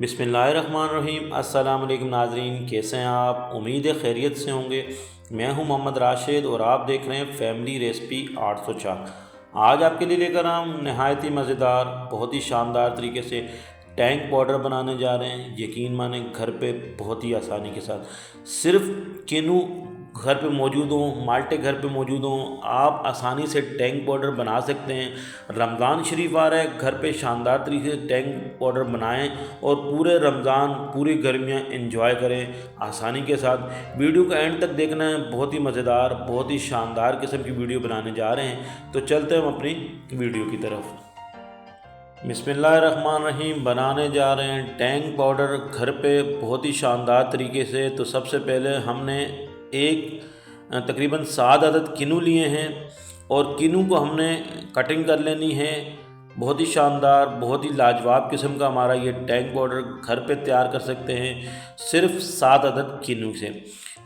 बिस्मिल्लाहिर्रहमानिर्रहीम। अस्सलाम वालेकुम नाज़रीन, कैसे हैं आप? उम्मीद है खैरियत से होंगे। मैं हूं मोहम्मद राशिद और आप देख रहे हैं फैमिली रेसिपी 804। आज आपके लिए लेकर हम नहायत ही मज़ेदार, बहुत ही शानदार तरीके से टैंक पाउडर बनाने जा रहे हैं। यकीन माने घर पे बहुत ही आसानी के साथ, सिर्फ किनू घर पे मौजूद हों, माल्टे घर पे मौजूद हों, आप आसानी से टैंक पाउडर बना सकते हैं। रमज़ान शरीफ आ रहा है, घर पे शानदार तरीके से टैंक पाउडर बनाएं और पूरे रमज़ान पूरी गर्मियाँ एंजॉय करें आसानी के साथ। वीडियो का एंड तक देखना है, बहुत ही मज़ेदार, बहुत ही शानदार किस्म की वीडियो बनाने जा रहे हैं। तो चलते हैं हम अपनी वीडियो की तरफ। बिस्मिल्लाहिर्रहमानिर्रहीम। बनाने जा रहे हैं टैंक पाउडर घर पे बहुत ही शानदार तरीके से। तो सबसे पहले हमने एक तकरीबन 7 अदद किनू लिए हैं और किनू को हमने कटिंग कर लेनी है। बहुत ही शानदार, बहुत ही लाजवाब किस्म का हमारा ये टैंक पाउडर घर पे तैयार कर सकते हैं सिर्फ 7 अदद किनू से।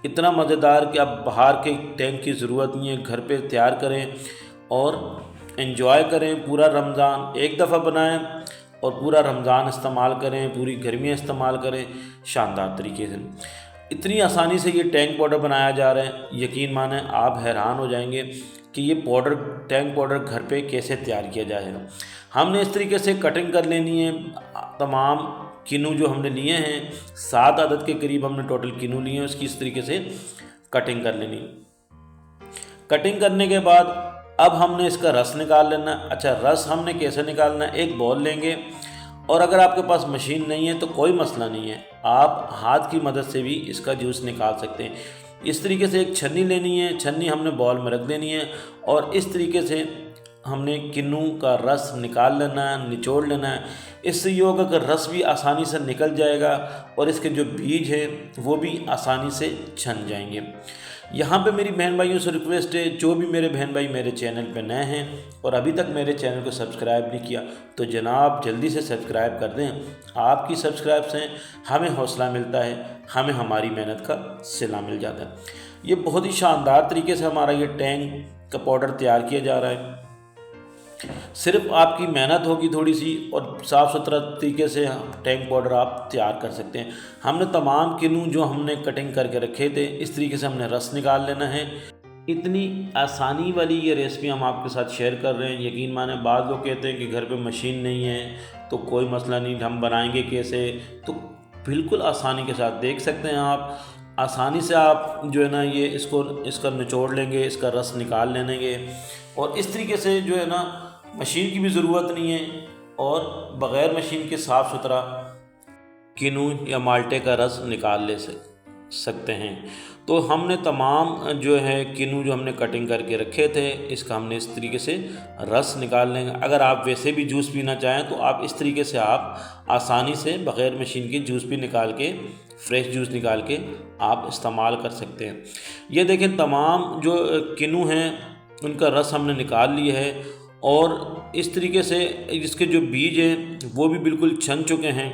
इतना मज़ेदार कि आप बाहर के टैंक की ज़रूरत नहीं है, घर पे तैयार करें और एंजॉय करें। पूरा रमज़ान एक दफ़ा बनाएं और पूरा रमज़ान इस्तेमाल करें, पूरी गर्मियाँ इस्तेमाल करें शानदार तरीके से। इतनी आसानी से ये टैंक पाउडर बनाया जा रहा है, यकीन माने आप हैरान हो जाएंगे कि ये पाउडर, टैंक पाउडर घर पे कैसे तैयार किया जाएगा। हमने इस तरीके से कटिंग कर लेनी है। तमाम किनू जो हमने लिए हैं, 7 अदद के करीब हमने टोटल किनू लिए हैं, उसकी इस तरीके से कटिंग कर लेनी। कटिंग करने के बाद अब हमने इसका रस निकाल लेना। अच्छा, रस हमने कैसे निकालना है? एक बॉल लेंगे और अगर आपके पास मशीन नहीं है तो कोई मसला नहीं है, आप हाथ की मदद से भी इसका जूस निकाल सकते हैं। इस तरीके से एक छन्नी लेनी है, छन्नी हमने बॉल में रख देनी है और इस तरीके से हमने किन्नू का रस निकाल लेना है, निचोड़ लेना है। इससे ये होगा कि रस भी आसानी से निकल जाएगा और इसके जो बीज है वो भी आसानी से छन जाएंगे। यहाँ पे मेरी बहन भाइयों से रिक्वेस्ट है, जो भी मेरे बहन भाई मेरे चैनल पे नए हैं और अभी तक मेरे चैनल को सब्सक्राइब नहीं किया तो जनाब जल्दी से सब्सक्राइब कर दें। आपकी सब्सक्राइब से हमें हौसला मिलता है, हमें हमारी मेहनत का सिला मिल जाता है। ये बहुत ही शानदार तरीके से हमारा ये टैंक का पाउडर तैयार किया जा रहा है। सिर्फ आपकी मेहनत होगी थोड़ी सी और साफ़ सुथरा तरीके से टैंक पाउडर आप तैयार कर सकते हैं। हमने तमाम किनू जो हमने कटिंग करके रखे थे, इस तरीके से हमने रस निकाल लेना है। इतनी आसानी वाली ये रेसिपी हम आपके साथ शेयर कर रहे हैं। यकीन माने बाद लोग कहते हैं कि घर पे मशीन नहीं है तो कोई मसला नहीं, हम बनाएंगे कैसे? तो बिल्कुल आसानी के साथ देख सकते हैं आप। आसानी से आप जो है ना ये इसका निचोड़ लेंगे, इसका रस निकाल लेंगे और इस तरीके से जो है ना मशीन की भी ज़रूरत नहीं है और बग़ैर मशीन के साफ़ सुथरा किनू या माल्टे का रस निकाल ले सकते हैं। तो हमने तमाम जो है किनू जो हमने कटिंग करके रखे थे, इसका हमने इस तरीके से रस निकाल लेंगे। अगर आप वैसे भी जूस पीना चाहें तो आप इस तरीके से आप आसानी से बग़ैर मशीन के जूस भी निकाल के, फ्रेश जूस निकाल के आप इस्तेमाल कर सकते हैं। ये देखें, तमाम जो किनू हैं उनका रस हमने निकाल लिया है और इस तरीके से इसके जो बीज हैं वो भी बिल्कुल छन चुके हैं।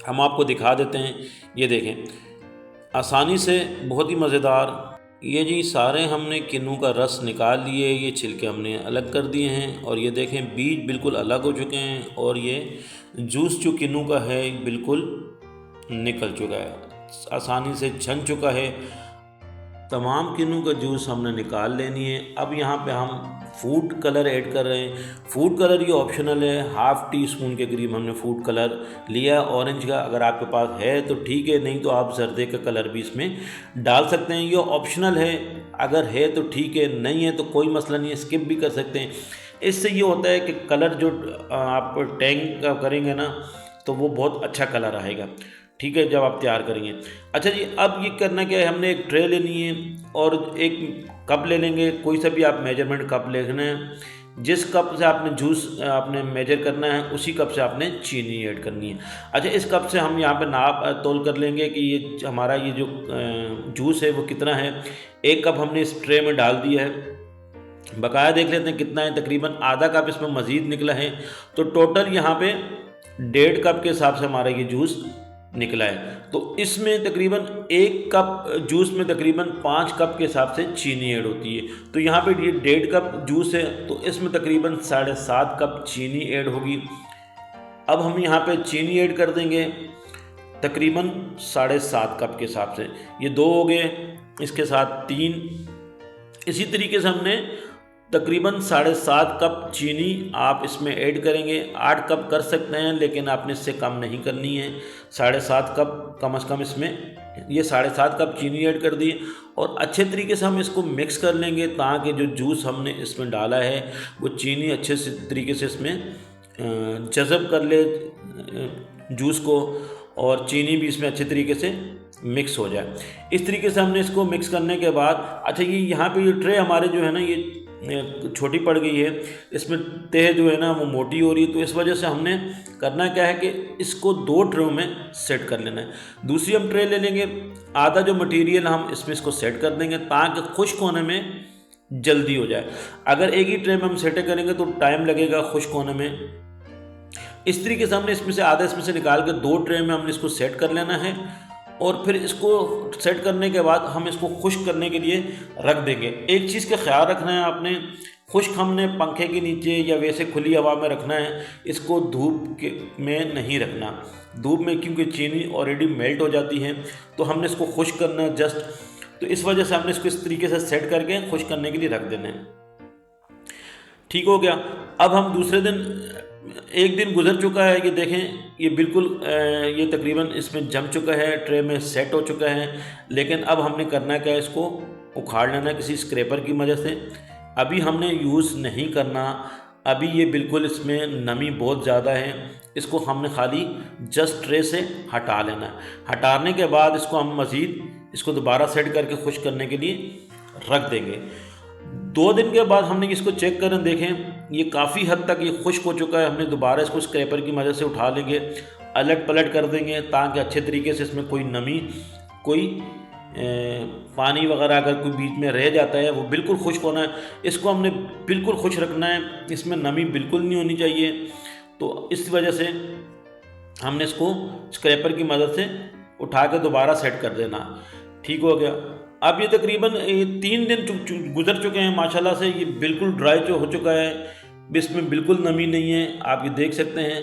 हम आपको दिखा देते हैं, ये देखें आसानी से, बहुत ही मज़ेदार। ये जी सारे हमने किन्नू का रस निकाल लिए, ये छिलके हमने अलग कर दिए हैं और ये देखें बीज बिल्कुल अलग हो चुके हैं और ये जूस जो किन्नू का है बिल्कुल निकल चुका है, आसानी से छन चुका है। तमाम किन्नू का जूस हमने निकाल लेनी है। अब यहाँ पे हम फूड कलर ऐड कर रहे हैं। फूड कलर ये ऑप्शनल है, ½ टी स्पून के करीब हमने फूड कलर लिया ऑरेंज का। अगर आपके पास है तो ठीक है, नहीं तो आप जर्दे का कलर भी इसमें डाल सकते हैं। ये ऑप्शनल है, अगर है तो ठीक है, नहीं है तो कोई मसला नहीं है, स्किप भी कर सकते हैं। इससे ये होता है कि कलर जो आप टैंक का करेंगे ना तो वो बहुत अच्छा कलर आएगा, ठीक है, जब आप तैयार करेंगे। अच्छा जी, अब ये करना क्या है, हमने एक ट्रे लेनी है और एक कप ले लेंगे, कोई सा भी आप मेजरमेंट कप लेना है। जिस कप से आपने जूस आपने मेजर करना है उसी कप से आपने चीनी ऐड करनी है। अच्छा, इस कप से हम यहाँ पे नाप तोल कर लेंगे कि ये हमारा ये जो जूस है वो कितना है। एक कप हमने इस ट्रे में डाल दिया है, बकाया देख लेते हैं कितना है। तकरीबन आधा कप इसमें मज़ीद निकला है, तो टोटल यहाँ पे 1.5 कप के हिसाब से हमारा ये जूस निकला है। तो इसमें तकरीबन 1 कप जूस में तकरीबन 5 कप के हिसाब से चीनी ऐड होती है। तो यहाँ पे ये 1.5 कप जूस है तो इसमें तकरीबन 7.5 कप चीनी ऐड होगी। अब हम यहाँ पे चीनी ऐड कर देंगे तकरीबन 7.5 कप के हिसाब से। ये 2 हो गए, इसके साथ 3। इसी तरीके से हमने तकरीबन 7.5 कप चीनी आप इसमें ऐड करेंगे। 8 कप कर सकते हैं, लेकिन आपने इससे कम नहीं करनी है। 7.5 कप कम से कम इसमें, ये 7.5 कप चीनी ऐड कर दी और अच्छे तरीके से हम इसको मिक्स कर लेंगे, ताकि जो जूस हमने इसमें डाला है वो चीनी अच्छे से तरीके से इसमें जज़ब कर ले जूस को, और चीनी भी इसमें अच्छे तरीके से मिक्स हो जाए। इस तरीके से हमने इसको मिक्स करने के बाद, अच्छा ये यहाँ पे ये ट्रे हमारे जो है ना ये छोटी पड़ गई है, इसमें तह जो है ना वो मोटी हो रही है, तो इस वजह से हमने करना क्या है कि इसको 2 ट्रे में सेट कर लेना है। दूसरी हम ट्रे ले लेंगे, आधा जो मटेरियल हम इसमें इसको सेट कर देंगे ताकि खुश्क होने में जल्दी हो जाए। अगर एक ही ट्रे में हम सेट करेंगे तो टाइम लगेगा खुश्क होने में। इस तरीके से हमने इसमें से आधा इसमें से निकाल के 2 ट्रे में हमने इसको सेट कर लेना है, और फिर इसको सेट करने के बाद हम इसको खुश्क करने के लिए रख देंगे। एक चीज़ का ख्याल रखना है आपने, खुश्क हमने पंखे के नीचे या वैसे खुली हवा में रखना है, इसको धूप के में नहीं रखना। धूप में क्योंकि चीनी ऑलरेडी मेल्ट हो जाती है, तो हमने इसको खुश्क करना है जस्ट, तो इस वजह से हमने इसको इस तरीके से सेट करके खुश्क करने के लिए रख देना है। ठीक हो गया। अब हम दूसरे दिन, एक दिन गुजर चुका है, ये देखें ये बिल्कुल ये तकरीबन इसमें जम चुका है, ट्रे में सेट हो चुका है। लेकिन अब हमने करना क्या है, इसको उखाड़ लेना किसी स्क्रैपर की मदद से। अभी हमने यूज़ नहीं करना, अभी ये बिल्कुल इसमें नमी बहुत ज़्यादा है, इसको हमने खाली जस्ट ट्रे से हटा लेना है। हटाने के बाद इसको हम मज़ीद इसको दोबारा सेट करके खुश्क करने के लिए रख देंगे। 2 दिन के बाद हमने इसको चेक करें, देखें ये काफ़ी हद तक ये खुश्क हो चुका है। हमने दोबारा इसको स्क्रैपर की मदद से उठा लेंगे, अलट पलट कर देंगे ताकि अच्छे तरीके से इसमें कोई नमी, कोई पानी वगैरह अगर कोई बीच में रह जाता है वो बिल्कुल खुश्क होना है। इसको हमने बिल्कुल खुश्क रखना है, इसमें नमी बिल्कुल नहीं होनी चाहिए। तो इस वजह से हमने इसको स्क्रैपर की मदद से उठा के दोबारा सेट कर देना। ठीक हो गया। अब ये तकरीबन 3 दिन गुजर चुके हैं माशाल्लाह से, ये बिल्कुल ड्राई जो हो चुका है, इसमें बिल्कुल नमी नहीं है, आप ये देख सकते हैं।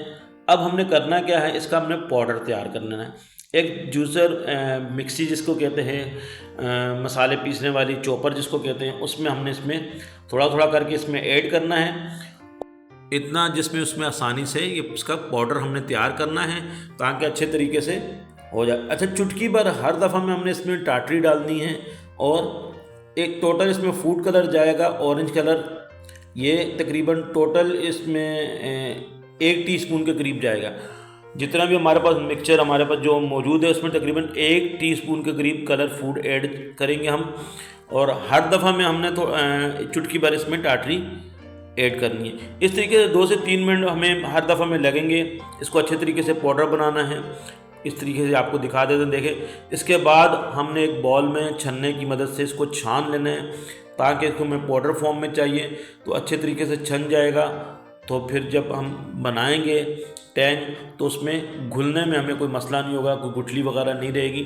अब हमने करना क्या है, इसका हमने पाउडर तैयार करना है। एक जूसर मिक्सी जिसको कहते हैं, मसाले पीसने वाली चॉपर जिसको कहते हैं, उसमें हमने इसमें थोड़ा थोड़ा करके इसमें ऐड करना है, इतना जिसमें उसमें आसानी से ये इसका पाउडर हमने तैयार करना है ताकि अच्छे तरीके से हो जाए। अच्छा, चुटकी भर हर दफ़ा में हमने इसमें टाटरी डालनी है, और एक टोटल इसमें फूड कलर जाएगा ऑरेंज कलर, ये तकरीबन टोटल इसमें 1 टीस्पून के करीब जाएगा। जितना भी हमारे पास मिक्सचर हमारे पास जो मौजूद है उसमें तकरीबन 1 टीस्पून के करीब कलर फूड ऐड करेंगे हम, और हर दफ़ा में हमने तो चुटकी भर इसमें टाटरी ऐड करनी है। इस तरीके से 2 से 3 मिनट हमें हर दफ़ा में लगेंगे इसको अच्छे तरीके से पाउडर बनाना है। इस तरीके से आपको दिखा देते हैं, देखें। इसके बाद हमने एक बॉल में छन्ने की मदद से इसको छान लेना है ताकि इसको हमें पाउडर फॉर्म में चाहिए तो अच्छे तरीके से छन जाएगा। तो फिर जब हम बनाएंगे टैंग तो उसमें घुलने में हमें कोई मसला नहीं होगा, कोई गुठली वगैरह नहीं रहेगी।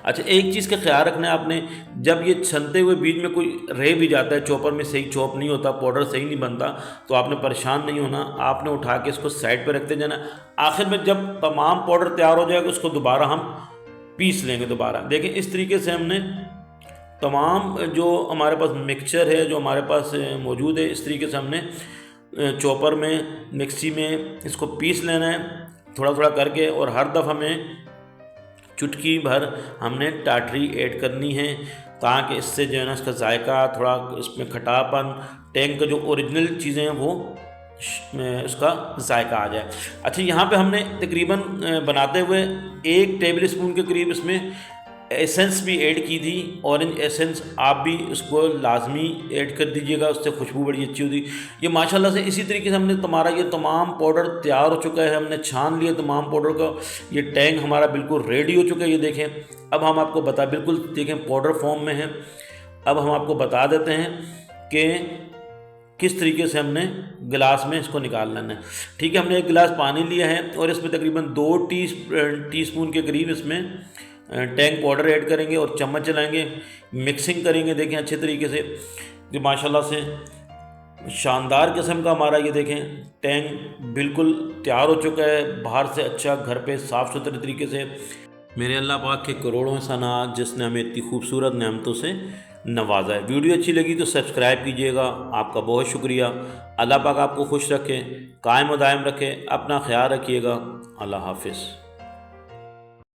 अच्छा, एक चीज़ का ख्याल रखना है आपने, जब ये छनते हुए बीच में कोई रह भी जाता है, चॉपर में सही चॉप नहीं होता, पाउडर सही नहीं बनता, तो आपने परेशान नहीं होना, आपने उठा के इसको साइड पे रखते जाना। आखिर में जब तमाम पाउडर तैयार हो जाएगा उसको दोबारा हम पीस लेंगे दोबारा। देखें, इस तरीके से हमने तमाम जो हमारे पास मिक्सचर है जो हमारे पास मौजूद है, इस तरीके से हमने चॉपर में, मिक्सी में इसको पीस लेना है थोड़ा थोड़ा करके, और हर दफ़ा में चुटकी भर हमने टाटरी ऐड करनी है ताकि इससे जो है ना इसका जायका, थोड़ा इसमें खटापन, टैंग का जो ओरिजिनल चीज़ें हैं वो उसका जायका आ जाए। अच्छा, यहाँ पे हमने तकरीबन बनाते हुए 1 टेबल स्पून के करीब इसमें एसेंस भी ऐड की थी, ऑरेंज एसेंस। आप भी उसको लाजमी ऐड कर दीजिएगा, उससे खुशबू बड़ी अच्छी होती। ये माशाल्लाह से इसी तरीके से हमने हमारा ये तमाम पाउडर तैयार हो चुका है, हमने छान लिया तमाम पाउडर का। ये टैंक हमारा बिल्कुल रेडी हो चुका है, ये देखें। अब हम आपको बिल्कुल देखें पाउडर फॉर्म में है। अब हम आपको बता देते हैं कि किस तरीके से हमने गिलास में इसको निकाल लेना है। ठीक है, हमने 1 गिलास पानी लिया है और इसमें तकरीबन 2 टीस्पून के करीब इसमें टैंक पाउडर ऐड करेंगे और चम्मच चलाएंगे, मिक्सिंग करेंगे। देखें अच्छे तरीके से, जो माशाल्लाह से शानदार किस्म का हमारा ये देखें टैंक बिल्कुल तैयार हो चुका है, बाहर से अच्छा, घर पे साफ़ सुथरे तरीके से। मेरे अल्लाह पाक के करोड़ों सनात जिसने हमें इतनी खूबसूरत नेमतों से नवाजा है। वीडियो अच्छी लगी तो सब्सक्राइब कीजिएगा, आपका बहुत शुक्रिया। अल्लाह पाक आपको खुश रखे, कायम व दायम रखे, अपना ख्याल रखिएगा। अल्लाह हाफिज़।